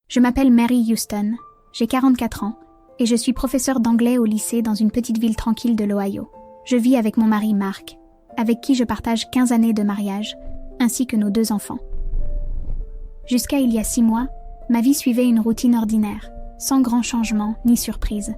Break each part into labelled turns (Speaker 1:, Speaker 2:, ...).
Speaker 1: Je m'appelle Mary Houston, j'ai 44 ans et je suis professeure d'anglais au lycée dans une petite ville tranquille de l'Ohio. Je vis avec mon mari Mark, avec qui je partage 15 années de mariage, ainsi que nos 2 enfants. Jusqu'à il y a 6 mois, ma vie suivait une routine ordinaire, sans grand changement ni surprise.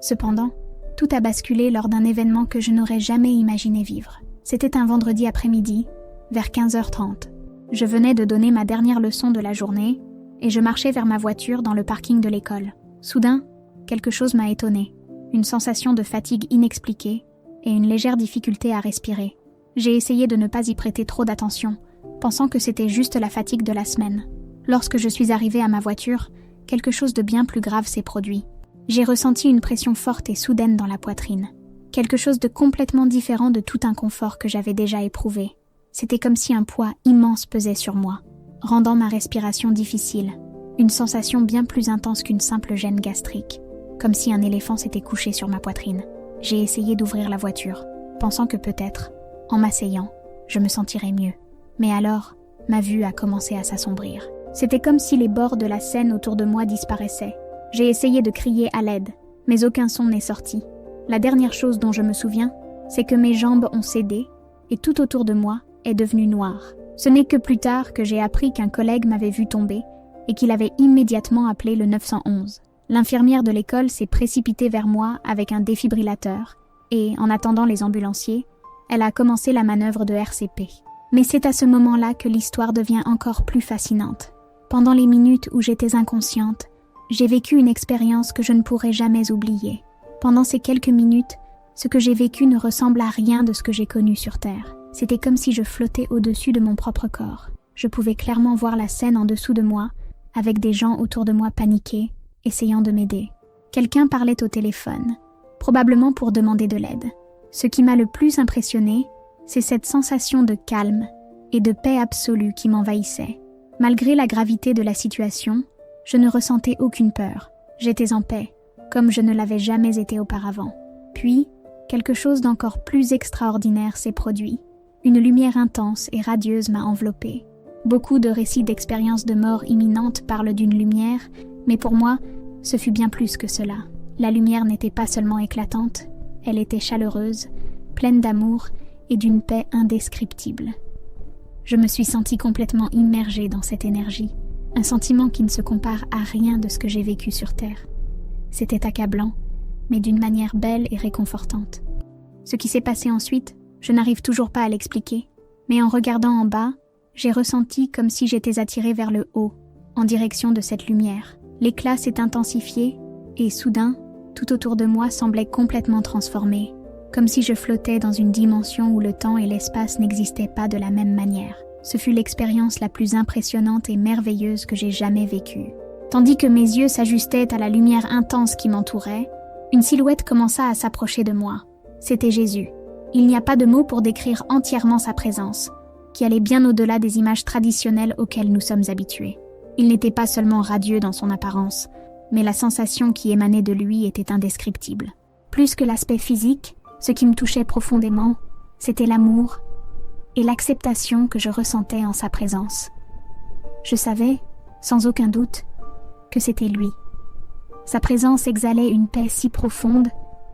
Speaker 1: Cependant, tout a basculé lors d'un événement que je n'aurais jamais imaginé vivre. C'était un vendredi après-midi, vers 15h30. Je venais de donner ma dernière leçon de la journée et je marchais vers ma voiture dans le parking de l'école. Soudain, quelque chose m'a étonnée. Une sensation de fatigue inexpliquée et une légère difficulté à respirer. J'ai essayé de ne pas y prêter trop d'attention, pensant que c'était juste la fatigue de la semaine. Lorsque je suis arrivée à ma voiture, quelque chose de bien plus grave s'est produit. J'ai ressenti une pression forte et soudaine dans la poitrine. Quelque chose de complètement différent de tout inconfort que j'avais déjà éprouvé. C'était comme si un poids immense pesait sur moi, rendant ma respiration difficile. Une sensation bien plus intense qu'une simple gêne gastrique, comme si un éléphant s'était couché sur ma poitrine. J'ai essayé d'ouvrir la voiture, pensant que peut-être, en m'asseyant, je me sentirais mieux. Mais alors, ma vue a commencé à s'assombrir. C'était comme si les bords de la scène autour de moi disparaissaient. J'ai essayé de crier à l'aide, mais aucun son n'est sorti. La dernière chose dont je me souviens, c'est que mes jambes ont cédé et tout autour de moi est devenu noir. Ce n'est que plus tard que j'ai appris qu'un collègue m'avait vu tomber et qu'il avait immédiatement appelé le 911. L'infirmière de l'école s'est précipitée vers moi avec un défibrillateur et, en attendant les ambulanciers, elle a commencé la manœuvre de RCP. Mais c'est à ce moment-là que l'histoire devient encore plus fascinante. Pendant les minutes où j'étais inconsciente, j'ai vécu une expérience que je ne pourrai jamais oublier. Pendant ces quelques minutes, ce que j'ai vécu ne ressemble à rien de ce que j'ai connu sur Terre. C'était comme si je flottais au-dessus de mon propre corps. Je pouvais clairement voir la scène en dessous de moi, avec des gens autour de moi paniqués, essayant de m'aider. Quelqu'un parlait au téléphone, probablement pour demander de l'aide. Ce qui m'a le plus impressionné, c'est cette sensation de calme et de paix absolue qui m'envahissait. Malgré la gravité de la situation, je ne ressentais aucune peur. J'étais en paix, comme je ne l'avais jamais été auparavant. Puis, quelque chose d'encore plus extraordinaire s'est produit. Une lumière intense et radieuse m'a enveloppée. Beaucoup de récits d'expériences de mort imminente parlent d'une lumière, mais pour moi, ce fut bien plus que cela. La lumière n'était pas seulement éclatante, elle était chaleureuse, pleine d'amour et d'une paix indescriptible. Je me suis sentie complètement immergée dans cette énergie, un sentiment qui ne se compare à rien de ce que j'ai vécu sur Terre. C'était accablant, mais d'une manière belle et réconfortante. Ce qui s'est passé ensuite, je n'arrive toujours pas à l'expliquer, mais en regardant en bas, j'ai ressenti comme si j'étais attirée vers le haut, en direction de cette lumière. L'éclat s'est intensifié et soudain, tout autour de moi semblait complètement transformé, comme si je flottais dans une dimension où le temps et l'espace n'existaient pas de la même manière. Ce fut l'expérience la plus impressionnante et merveilleuse que j'ai jamais vécue. Tandis que mes yeux s'ajustaient à la lumière intense qui m'entourait, une silhouette commença à s'approcher de moi. C'était Jésus. Il n'y a pas de mots pour décrire entièrement sa présence, qui allait bien au-delà des images traditionnelles auxquelles nous sommes habitués. Il n'était pas seulement radieux dans son apparence, mais la sensation qui émanait de lui était indescriptible. Plus que l'aspect physique, ce qui me touchait profondément, c'était l'amour et l'acceptation que je ressentais en sa présence. Je savais, sans aucun doute, que c'était lui. Sa présence exhalait une paix si profonde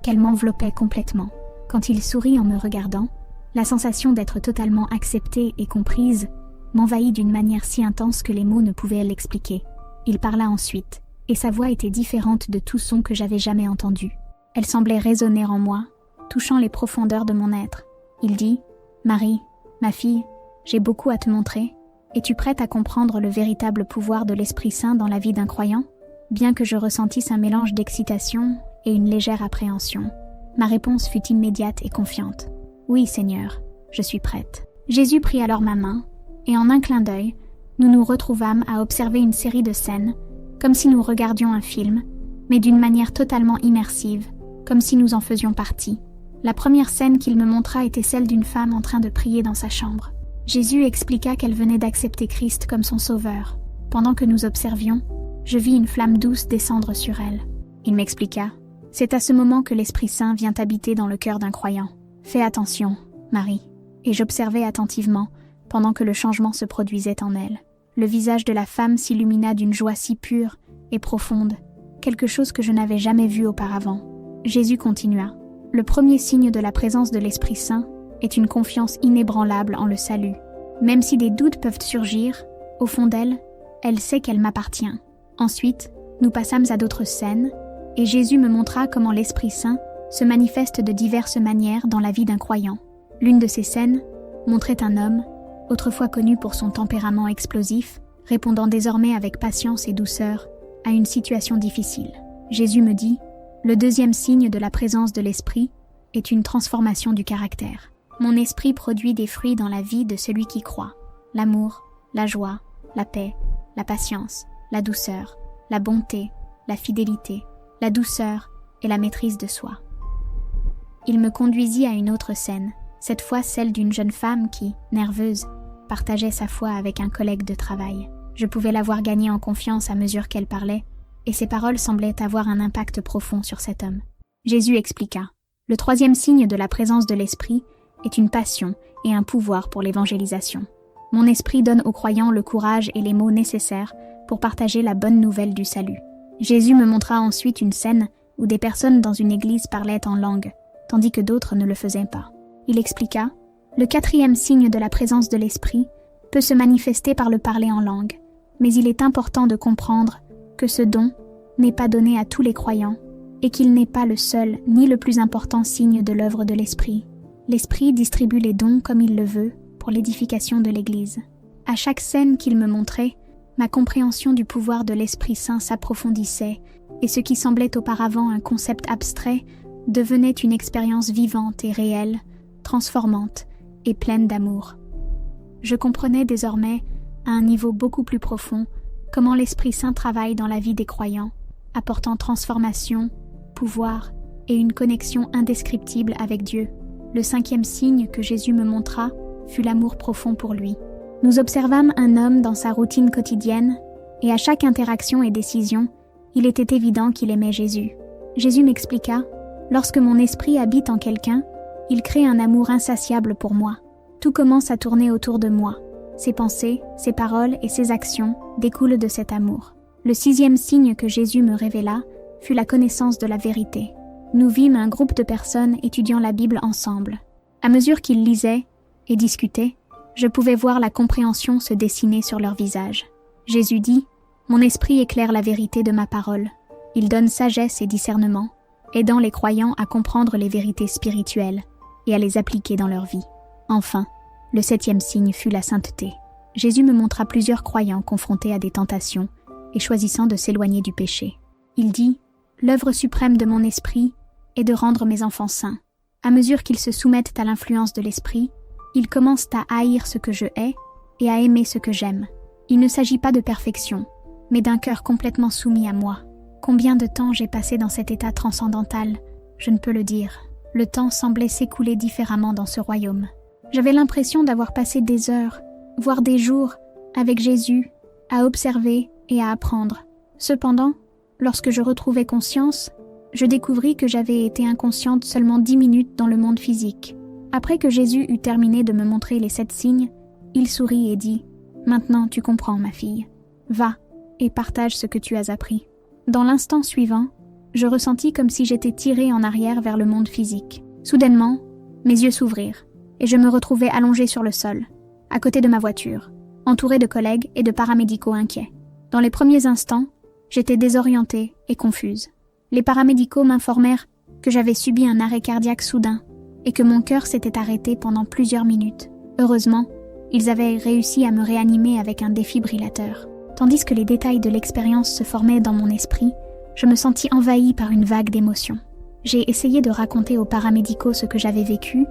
Speaker 1: qu'elle m'enveloppait complètement. Quand il sourit en me regardant, la sensation d'être totalement acceptée et comprise m'envahit d'une manière si intense que les mots ne pouvaient l'expliquer. Il parla ensuite, et sa voix était différente de tout son que j'avais jamais entendu. Elle semblait résonner en moi, touchant les profondeurs de mon être. Il dit « Marie, ma fille, j'ai beaucoup à te montrer. Es-tu prête à comprendre le véritable pouvoir de l'Esprit Saint dans la vie d'un croyant ?» Bien que je ressentisse un mélange d'excitation et une légère appréhension, ma réponse fut immédiate et confiante. « Oui, Seigneur, je suis prête. » Jésus prit alors ma main, et en un clin d'œil, nous nous retrouvâmes à observer une série de scènes, comme si nous regardions un film, mais d'une manière totalement immersive, comme si nous en faisions partie. La première scène qu'il me montra était celle d'une femme en train de prier dans sa chambre. Jésus expliqua qu'elle venait d'accepter Christ comme son sauveur. Pendant que nous observions, je vis une flamme douce descendre sur elle. Il m'expliqua « C'est à ce moment que l'Esprit Saint vient habiter dans le cœur d'un croyant. Fais attention, Marie. » Et j'observais attentivement pendant que le changement se produisait en elle. Le visage de la femme s'illumina d'une joie si pure et profonde, quelque chose que je n'avais jamais vu auparavant. Jésus continua. Le premier signe de la présence de l'Esprit Saint est une confiance inébranlable en le salut. Même si des doutes peuvent surgir, au fond d'elle, elle sait qu'elle m'appartient. Ensuite, nous passâmes à d'autres scènes, et Jésus me montra comment l'Esprit Saint se manifeste de diverses manières dans la vie d'un croyant. L'une de ces scènes montrait un homme, autrefois connu pour son tempérament explosif, répondant désormais avec patience et douceur à une situation difficile. Jésus me dit, le deuxième signe de la présence de l'Esprit est une transformation du caractère. Mon esprit produit des fruits dans la vie de celui qui croit. L'amour, la joie, la paix, la patience, la douceur, la bonté, la fidélité, la douceur et la maîtrise de soi. Il me conduisit à une autre scène, cette fois celle d'une jeune femme qui, nerveuse, partageait sa foi avec un collègue de travail. Je pouvais la voir gagner en confiance à mesure qu'elle parlait, et ses paroles semblaient avoir un impact profond sur cet homme. Jésus expliqua. Le troisième signe de la présence de l'Esprit est une passion et un pouvoir pour l'évangélisation. Mon esprit donne aux croyants le courage et les mots nécessaires pour partager la bonne nouvelle du salut. Jésus me montra ensuite une scène où des personnes dans une église parlaient en langue, tandis que d'autres ne le faisaient pas. Il expliqua, le quatrième signe de la présence de l'Esprit peut se manifester par le parler en langue, mais il est important de comprendre que ce don n'est pas donné à tous les croyants et qu'il n'est pas le seul ni le plus important signe de l'œuvre de l'Esprit. L'Esprit distribue les dons comme il le veut pour l'édification de l'Église. À chaque scène qu'il me montrait, ma compréhension du pouvoir de l'Esprit Saint s'approfondissait et ce qui semblait auparavant un concept abstrait devenait une expérience vivante et réelle, transformante et pleine d'amour. Je comprenais désormais, à un niveau beaucoup plus profond, comment l'Esprit Saint travaille dans la vie des croyants, apportant transformation, pouvoir et une connexion indescriptible avec Dieu. Le cinquième signe que Jésus me montra fut l'amour profond pour lui. Nous observâmes un homme dans sa routine quotidienne, et à chaque interaction et décision, il était évident qu'il aimait Jésus. Jésus m'expliqua, lorsque mon esprit habite en quelqu'un, il crée un amour insatiable pour moi. Tout commence à tourner autour de moi. Ses pensées, ses paroles et ses actions découlent de cet amour. Le sixième signe que Jésus me révéla fut la connaissance de la vérité. Nous vîmes un groupe de personnes étudiant la Bible ensemble. À mesure qu'ils lisaient et discutaient, je pouvais voir la compréhension se dessiner sur leurs visages. Jésus dit, « Mon esprit éclaire la vérité de ma parole. Il donne sagesse et discernement, aidant les croyants à comprendre les vérités spirituelles et à les appliquer dans leur vie. » Enfin, le septième signe fut la sainteté. Jésus me montra plusieurs croyants confrontés à des tentations et choisissant de s'éloigner du péché. Il dit, « L'œuvre suprême de mon esprit est de rendre mes enfants saints. À mesure qu'ils se soumettent à l'influence de l'esprit, ils commencent à haïr ce que je hais et à aimer ce que j'aime. Il ne s'agit pas de perfection, mais d'un cœur complètement soumis à moi. Combien de temps j'ai passé dans cet état transcendantal, je ne peux le dire. Le temps semblait s'écouler différemment dans ce royaume. J'avais l'impression d'avoir passé des heures, voire des jours, avec Jésus, à observer et à apprendre. Cependant, lorsque je retrouvais conscience, je découvris que j'avais été inconsciente seulement 10 minutes dans le monde physique. Après que Jésus eut terminé de me montrer les 7 signes, il sourit et dit « Maintenant tu comprends, ma fille. Va et partage ce que tu as appris. » Dans l'instant suivant, je ressentis comme si j'étais tirée en arrière vers le monde physique. Soudainement, mes yeux s'ouvrirent et je me retrouvai allongée sur le sol, à côté de ma voiture, entourée de collègues et de paramédicaux inquiets. Dans les premiers instants, j'étais désorientée et confuse. Les paramédicaux m'informèrent que j'avais subi un arrêt cardiaque soudain et que mon cœur s'était arrêté pendant plusieurs minutes. Heureusement, ils avaient réussi à me réanimer avec un défibrillateur. Tandis que les détails de l'expérience se formaient dans mon esprit, je me sentis envahie par une vague d'émotions. J'ai essayé de raconter aux paramédicaux ce que j'avais vécu,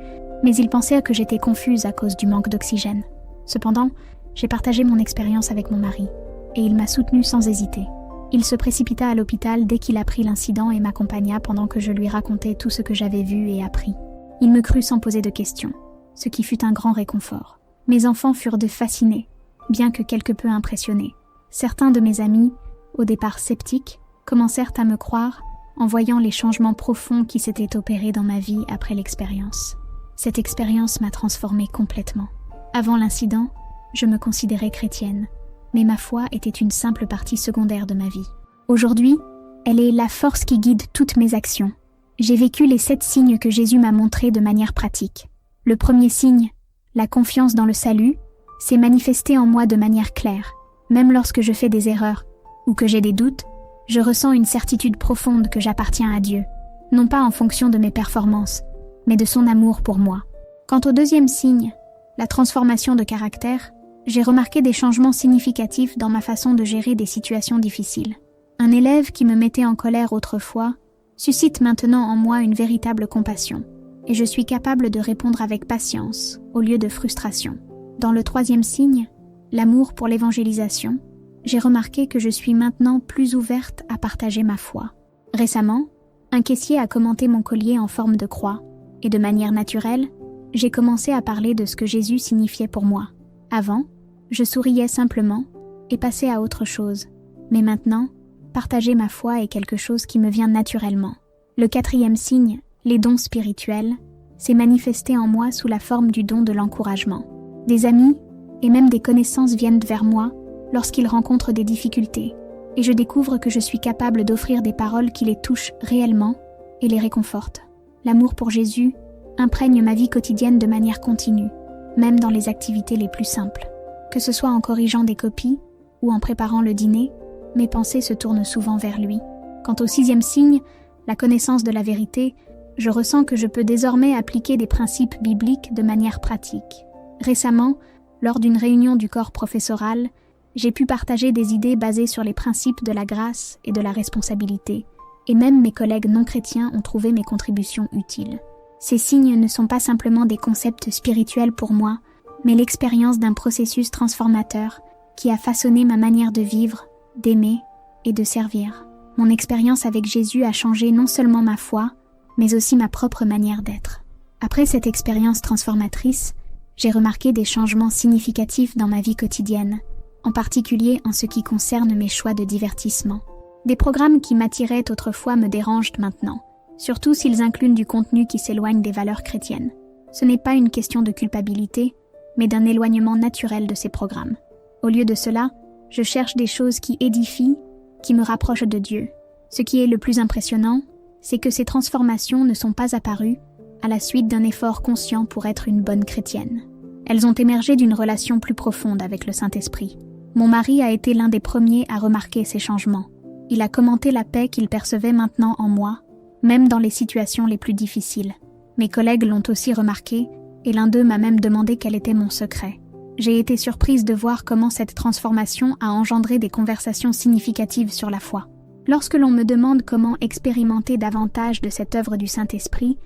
Speaker 1: mais ils pensèrent que j'étais confuse à cause du manque d'oxygène. Cependant, j'ai partagé mon expérience avec mon mari, et il m'a soutenue sans hésiter. Il se précipita à l'hôpital dès qu'il apprit l'incident et m'accompagna pendant que je lui racontais tout ce que j'avais vu et appris. Il me crut sans poser de questions, ce qui fut un grand réconfort. Mes enfants furent fascinés, bien que quelque peu impressionnés. Certains de mes amis, au départ sceptiques, commencèrent à me croire en voyant les changements profonds qui s'étaient opérés dans ma vie après l'expérience. Cette expérience m'a transformée complètement. Avant l'incident, je me considérais chrétienne, mais ma foi était une simple partie secondaire de ma vie. Aujourd'hui, elle est la force qui guide toutes mes actions. J'ai vécu les 7 signes que Jésus m'a montrés de manière pratique. Le premier signe, la confiance dans le salut, s'est manifesté en moi de manière claire. Même lorsque je fais des erreurs ou que j'ai des doutes, je ressens une certitude profonde que j'appartiens à Dieu, non pas en fonction de mes performances, mais de son amour pour moi. Quant au deuxième signe, la transformation de caractère, j'ai remarqué des changements significatifs dans ma façon de gérer des situations difficiles. Un élève qui me mettait en colère autrefois suscite maintenant en moi une véritable compassion, et je suis capable de répondre avec patience au lieu de frustration. Dans le troisième signe, l'amour pour l'évangélisation, j'ai remarqué que je suis maintenant plus ouverte à partager ma foi. Récemment, un caissier a commenté mon collier en forme de croix, et de manière naturelle, j'ai commencé à parler de ce que Jésus signifiait pour moi. Avant, je souriais simplement et passais à autre chose, mais maintenant, partager ma foi est quelque chose qui me vient naturellement. Le quatrième signe, les dons spirituels, s'est manifesté en moi sous la forme du don de l'encouragement. Des amis et même des connaissances viennent vers moi lorsqu'ils rencontrent des difficultés, et je découvre que je suis capable d'offrir des paroles qui les touchent réellement et les réconfortent. L'amour pour Jésus imprègne ma vie quotidienne de manière continue, même dans les activités les plus simples. Que ce soit en corrigeant des copies ou en préparant le dîner, mes pensées se tournent souvent vers lui. Quant au sixième signe, la connaissance de la vérité, je ressens que je peux désormais appliquer des principes bibliques de manière pratique. Récemment, lors d'une réunion du corps professoral, j'ai pu partager des idées basées sur les principes de la grâce et de la responsabilité, et même mes collègues non chrétiens ont trouvé mes contributions utiles. Ces signes ne sont pas simplement des concepts spirituels pour moi, mais l'expérience d'un processus transformateur qui a façonné ma manière de vivre, d'aimer et de servir. Mon expérience avec Jésus a changé non seulement ma foi, mais aussi ma propre manière d'être. Après cette expérience transformatrice, j'ai remarqué des changements significatifs dans ma vie quotidienne, en particulier en ce qui concerne mes choix de divertissement. Des programmes qui m'attiraient autrefois me dérangent maintenant, surtout s'ils incluent du contenu qui s'éloigne des valeurs chrétiennes. Ce n'est pas une question de culpabilité, mais d'un éloignement naturel de ces programmes. Au lieu de cela, je cherche des choses qui édifient, qui me rapprochent de Dieu. Ce qui est le plus impressionnant, c'est que ces transformations ne sont pas apparues à la suite d'un effort conscient pour être une bonne chrétienne. Elles ont émergé d'une relation plus profonde avec le Saint-Esprit. Mon mari a été l'un des premiers à remarquer ces changements. Il a commenté la paix qu'il percevait maintenant en moi, même dans les situations les plus difficiles. Mes collègues l'ont aussi remarqué, et l'un d'eux m'a même demandé quel était mon secret. J'ai été surprise de voir comment cette transformation a engendré des conversations significatives sur la foi. Lorsque l'on me demande comment expérimenter davantage de cette œuvre du Saint-Esprit,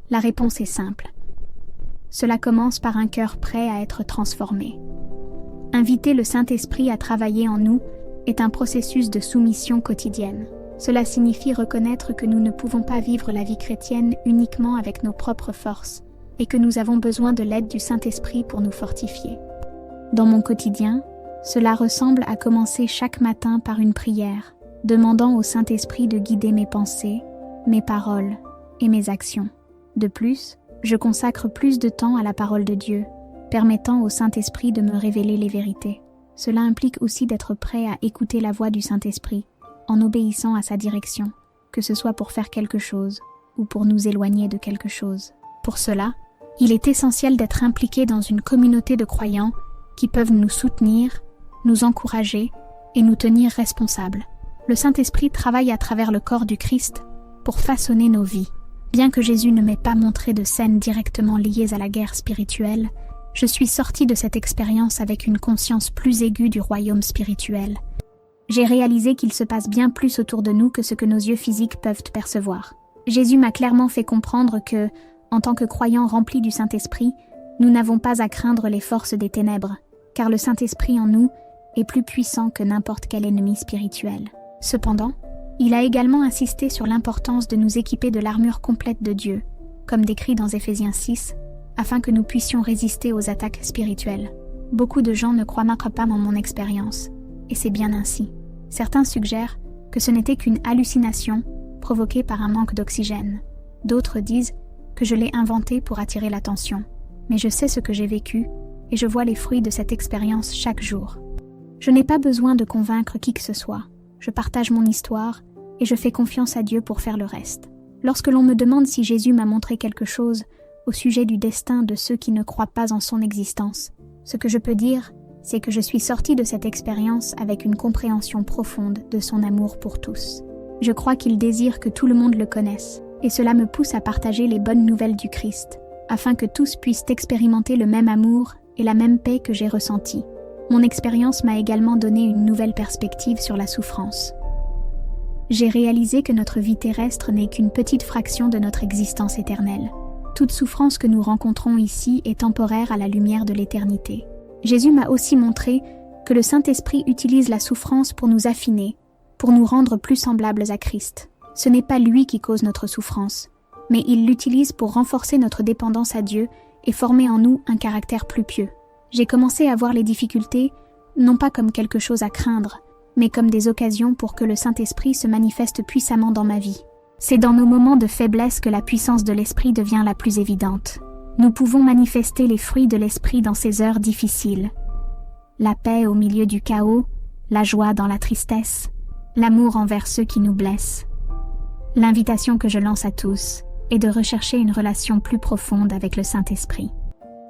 Speaker 1: la réponse est simple. Cela commence par un cœur prêt à être transformé. Inviter le Saint-Esprit à travailler en nous est un processus de soumission quotidienne. Cela signifie reconnaître que nous ne pouvons pas vivre la vie chrétienne uniquement avec nos propres forces et que nous avons besoin de l'aide du Saint-Esprit pour nous fortifier. Dans mon quotidien, cela ressemble à commencer chaque matin par une prière, demandant au Saint-Esprit de guider mes pensées, mes paroles et mes actions. De plus, je consacre plus de temps à la parole de Dieu, permettant au Saint-Esprit de me révéler les vérités. Cela implique aussi d'être prêt à écouter la voix du Saint-Esprit, en obéissant à sa direction, que ce soit pour faire quelque chose ou pour nous éloigner de quelque chose. Pour cela, il est essentiel d'être impliqué dans une communauté de croyants qui peuvent nous soutenir, nous encourager et nous tenir responsables. Le Saint-Esprit travaille à travers le corps du Christ pour façonner nos vies. Bien que Jésus ne m'ait pas montré de scènes directement liées à la guerre spirituelle, je suis sortie de cette expérience avec une conscience plus aiguë du royaume spirituel. J'ai réalisé qu'il se passe bien plus autour de nous que ce que nos yeux physiques peuvent percevoir. Jésus m'a clairement fait comprendre que, en tant que croyants remplis du Saint-Esprit, nous n'avons pas à craindre les forces des ténèbres, car le Saint-Esprit en nous est plus puissant que n'importe quel ennemi spirituel. Cependant, il a également insisté sur l'importance de nous équiper de l'armure complète de Dieu, comme décrit dans Éphésiens 6, afin que nous puissions résister aux attaques spirituelles. Beaucoup de gens ne croient pas en mon expérience, et c'est bien ainsi. Certains suggèrent que ce n'était qu'une hallucination provoquée par un manque d'oxygène. D'autres disent que je l'ai inventé pour attirer l'attention. Mais je sais ce que j'ai vécu, et je vois les fruits de cette expérience chaque jour. Je n'ai pas besoin de convaincre qui que ce soit. Je partage mon histoire et je fais confiance à Dieu pour faire le reste. Lorsque l'on me demande si Jésus m'a montré quelque chose au sujet du destin de ceux qui ne croient pas en son existence, ce que je peux dire, c'est que je suis sortie de cette expérience avec une compréhension profonde de son amour pour tous. Je crois qu'il désire que tout le monde le connaisse, et cela me pousse à partager les bonnes nouvelles du Christ, afin que tous puissent expérimenter le même amour et la même paix que j'ai ressentie. Mon expérience m'a également donné une nouvelle perspective sur la souffrance. J'ai réalisé que notre vie terrestre n'est qu'une petite fraction de notre existence éternelle. Toute souffrance que nous rencontrons ici est temporaire à la lumière de l'éternité. Jésus m'a aussi montré que le Saint-Esprit utilise la souffrance pour nous affiner, pour nous rendre plus semblables à Christ. Ce n'est pas lui qui cause notre souffrance, mais il l'utilise pour renforcer notre dépendance à Dieu et former en nous un caractère plus pieux. J'ai commencé à voir les difficultés, non pas comme quelque chose à craindre, mais comme des occasions pour que le Saint-Esprit se manifeste puissamment dans ma vie. C'est dans nos moments de faiblesse que la puissance de l'Esprit devient la plus évidente. Nous pouvons manifester les fruits de l'Esprit dans ces heures difficiles. La paix au milieu du chaos, la joie dans la tristesse, l'amour envers ceux qui nous blessent. L'invitation que je lance à tous est de rechercher une relation plus profonde avec le Saint-Esprit.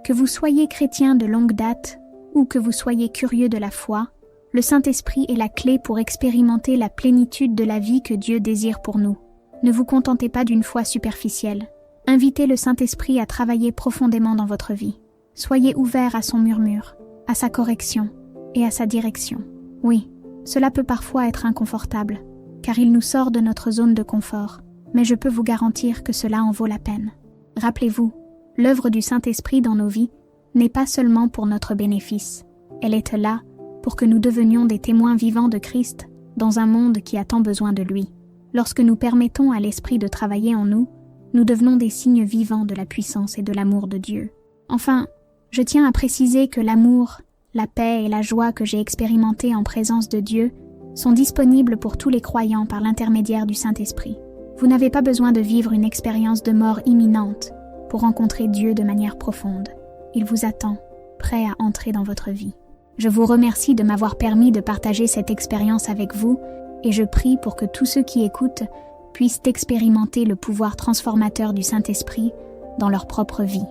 Speaker 1: Que vous soyez chrétien de longue date ou que vous soyez curieux de la foi, le Saint-Esprit est la clé pour expérimenter la plénitude de la vie que Dieu désire pour nous. Ne vous contentez pas d'une foi superficielle. Invitez le Saint-Esprit à travailler profondément dans votre vie. Soyez ouverts à son murmure, à sa correction et à sa direction. Oui, cela peut parfois être inconfortable, car il nous sort de notre zone de confort, mais je peux vous garantir que cela en vaut la peine. Rappelez-vous, l'œuvre du Saint-Esprit dans nos vies n'est pas seulement pour notre bénéfice. Elle est là pour que nous devenions des témoins vivants de Christ dans un monde qui a tant besoin de lui. Lorsque nous permettons à l'Esprit de travailler en nous, nous devenons des signes vivants de la puissance et de l'amour de Dieu. Enfin, je tiens à préciser que l'amour, la paix et la joie que j'ai expérimentées en présence de Dieu sont disponibles pour tous les croyants par l'intermédiaire du Saint-Esprit. Vous n'avez pas besoin de vivre une expérience de mort imminente pour rencontrer Dieu de manière profonde. Il vous attend, prêt à entrer dans votre vie. Je vous remercie de m'avoir permis de partager cette expérience avec vous et je prie pour que tous ceux qui écoutent puissent expérimenter le pouvoir transformateur du Saint-Esprit dans leur propre vie.